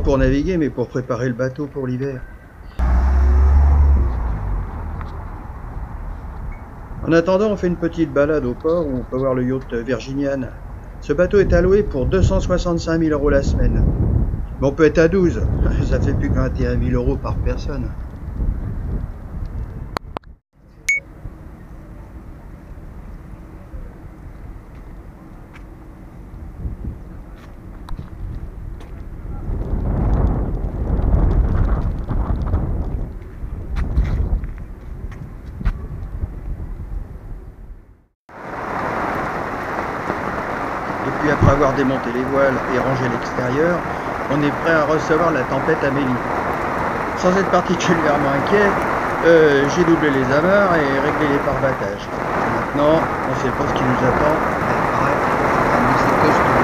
pour naviguer, mais pour préparer le bateau pour l'hiver. En attendant, on fait une petite balade au port où on peut voir le yacht Virginian. Ce bateau est alloué pour 265 000 € la semaine. Mais on peut être à 12, ça fait plus que 21 000 € par personne. Et puis après avoir démonté les voiles et rangé l'extérieur, on est prêt à recevoir la tempête Amélie. Sans être particulièrement inquiet, j'ai doublé les amarres et réglé les pare-battages. Maintenant, on ne sait pas ce qui nous attend, mais c'est costaud.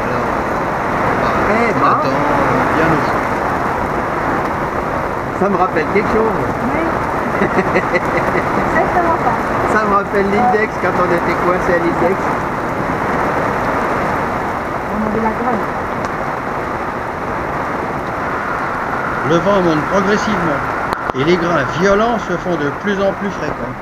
Alors, on attend bien au chaud. Ça me rappelle quelque chose. Oui. Exactement ça. Ça me rappelle l'index quand on était coincé à l'index. On avait la grogne. Le vent monte progressivement et les grains violents se font de plus en plus fréquents.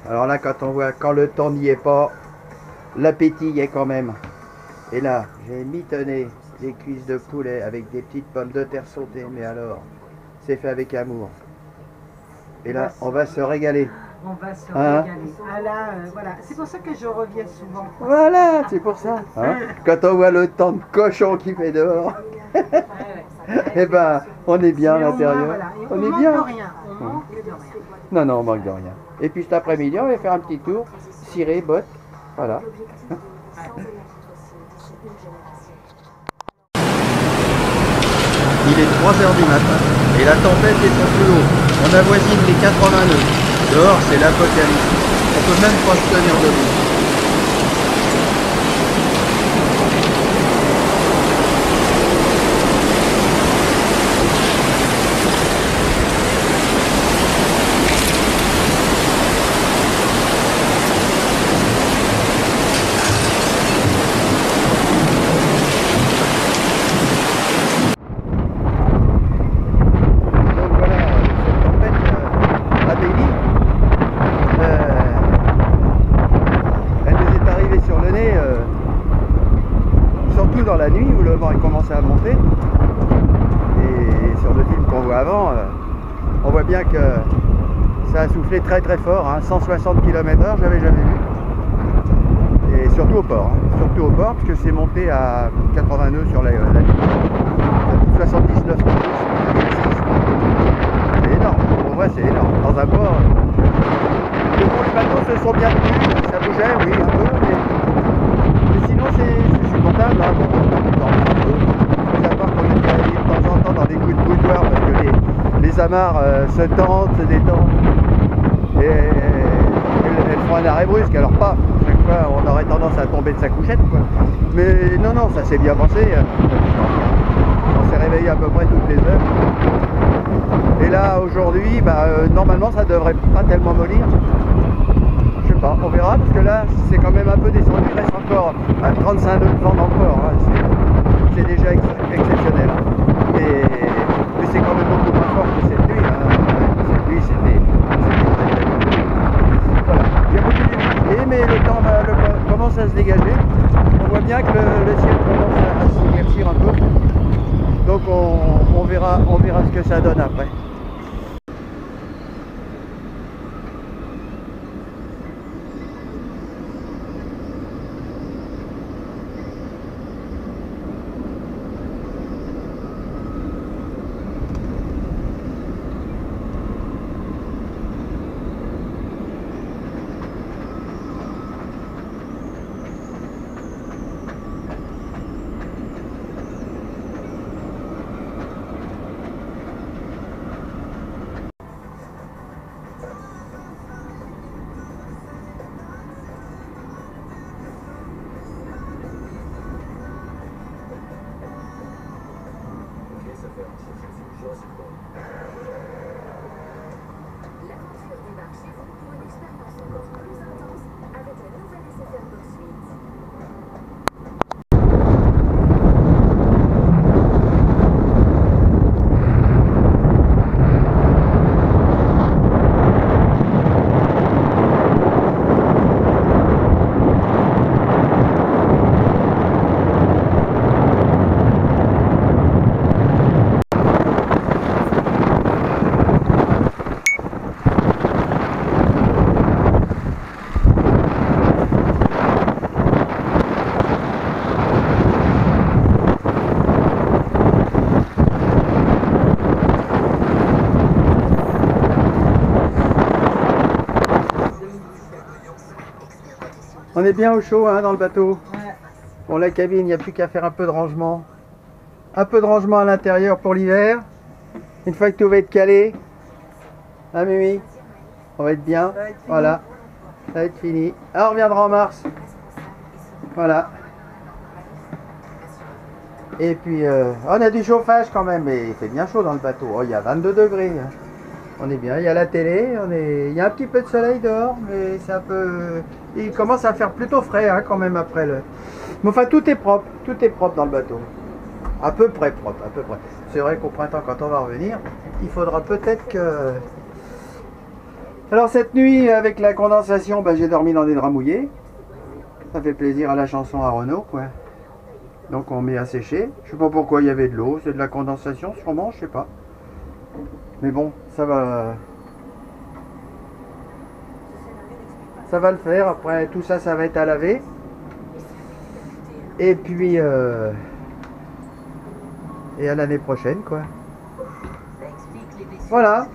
Alors là, quand on voit, quand le temps n'y est pas, l'appétit y est quand même. Et là, j'ai mitonné des cuisses de poulet avec des petites pommes de terre sautées, mais alors, c'est fait avec amour. Et là, on va se régaler. On va se régaler. Ah là, voilà. C'est pour ça que je reviens souvent. Voilà, c'est pour ça. Hein, quand on voit le temps de cochon qu'il fait dehors, eh ben, on est bien à l'intérieur. Voilà. On est manque bien. de rien. On manque de rien. Non, non, on manque de rien. Et puis cet après-midi, on va faire un petit tour, ciré, bottes, voilà. Il est 3 h du matin et la tempête est au plus haut. On avoisine les 80 nœuds. Dehors, c'est l'apocalypse. On peut même pas se tenir debout. soufflé très très fort, hein, 160 km/h, j'avais jamais vu. Et surtout au port, surtout au port, parce que c'est monté à 80 nœuds sur la ligne. 79 nœuds, c'est énorme, pour moi c'est énorme. Dans un port, les bateaux se sont bien tenus, ça bougeait, oui, un peu, mais sinon c'est supportable, hein, bon, un peu. À part qu'on est allé de temps en temps dans des coups de boudoir parce que les amarres se tendent, se détendent et elles font un arrêt brusque. Alors pas, chaque fois on aurait tendance à tomber de sa couchette, quoi. Mais non, non, ça s'est bien passé. On s'est réveillé à peu près toutes les heures. Et là aujourd'hui, normalement ça devrait pas tellement mollir. Je sais pas, on verra parce que là c'est quand même un peu descendu. Il reste encore à 35 nœuds de vent dans le port. Hein. C'est déjà exceptionnel. Mais c'est quand même beaucoup moins fort que cette nuit. Hein. Cette nuit, c'était très très bon. Voilà. Il y a beaucoup d'humidité, mais le temps commence à se dégager. On voit bien que le ciel commence à s'éclaircir un peu. Donc on verra ce que ça donne après. L'aventure démarre chez vous pour une expérience encore plus intense avec la nouvelle SFR Box Suite. On est bien au chaud, hein, dans le bateau. Ouais. Bon, la cabine, il n'y a plus qu'à faire un peu de rangement. Un peu de rangement à l'intérieur pour l'hiver. Une fois que tout va être calé. Hein, Mimi? On va être bien. Ça va être fini. Voilà. Ça va être fini. Ah, on reviendra en mars. Voilà. Et puis, on a du chauffage quand même, mais il fait bien chaud dans le bateau. Oh, il y a 22 degrés. Hein. On est bien, il y a la télé, il y a un petit peu de soleil dehors, mais c'est un peu... Il commence à faire plutôt frais, hein, quand même après le... Mais enfin, tout est propre dans le bateau. À peu près propre, à peu près. C'est vrai qu'au printemps, quand on va revenir, il faudra peut-être que... Alors cette nuit, avec la condensation, j'ai dormi dans des draps mouillés. Ça fait plaisir à la chanson à Renault, quoi. Donc on met à sécher. Je sais pas pourquoi il y avait de l'eau, c'est de la condensation sûrement, je sais pas. Mais bon, ça va le faire. Après tout ça, ça va être à laver. Et puis et à l'année prochaine, quoi. Voilà.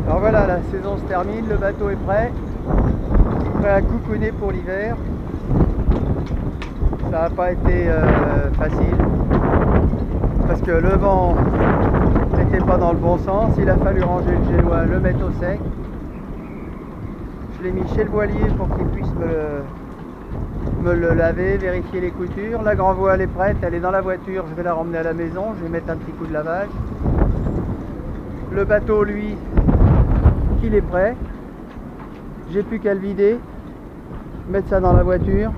Alors voilà, la saison se termine, le bateau est prêt à coucouner pour l'hiver. Ça n'a pas été facile parce que le vent n'était pas dans le bon sens. Il a fallu ranger le génois, le mettre au sec. Je l'ai mis chez le voilier pour qu'il puisse me le laver, vérifier les coutures. La grand voile est prête, elle est dans la voiture, je vais la ramener à la maison, je vais mettre un petit coup de lavage. Le bateau, lui, il est prêt. J'ai plus qu'à le vider, mettre ça dans la voiture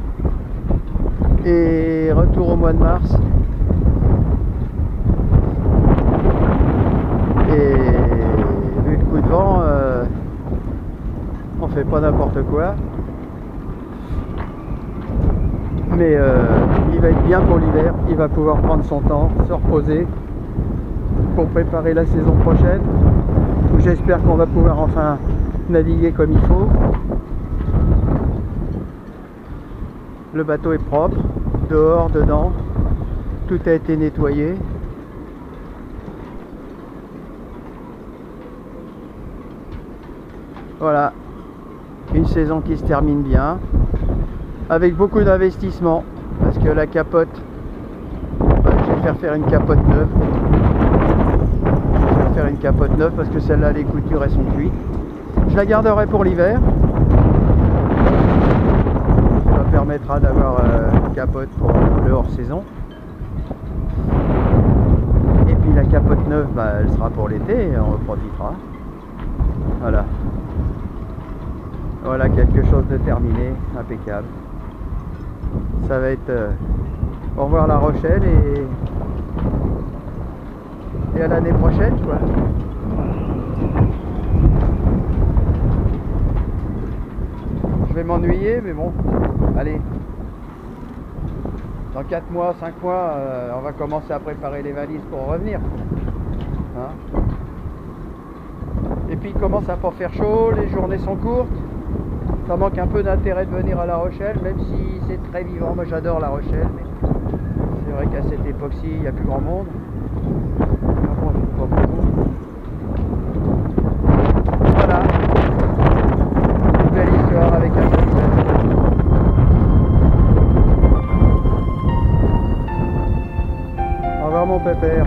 et retour au mois de mars n'importe quoi. Mais il va être bien pour l'hiver, il va pouvoir prendre son temps, se reposer pour préparer la saison prochaine, où j'espère qu'on va pouvoir enfin naviguer comme il faut. Le bateau est propre, dehors, dedans, tout a été nettoyé. Voilà, une saison qui se termine bien, avec beaucoup d'investissement, parce que la capote, je vais faire une capote neuve. Je vais faire une capote neuve parce que celle-là, les coutures, elles sont cuites. Je la garderai pour l'hiver. Ça me permettra d'avoir une capote pour le hors-saison. Et puis la capote neuve, elle sera pour l'été, on en profitera. Voilà. Voilà quelque chose de terminé, impeccable. Ça va être au revoir La Rochelle et à l'année prochaine, quoi. Je vais m'ennuyer, mais bon, allez. Dans 4 mois, 5 mois, on va commencer à préparer les valises pour revenir. Hein? Et puis il commence à pas faire chaud, les journées sont courtes. Ça manque un peu d'intérêt de venir à La Rochelle, même si c'est très vivant. Moi j'adore La Rochelle, mais c'est vrai qu'à cette époque-ci, il n'y a plus grand monde. Bon, pas beaucoup. Voilà. Une belle histoire avec un joli bateau. Au revoir mon pépère.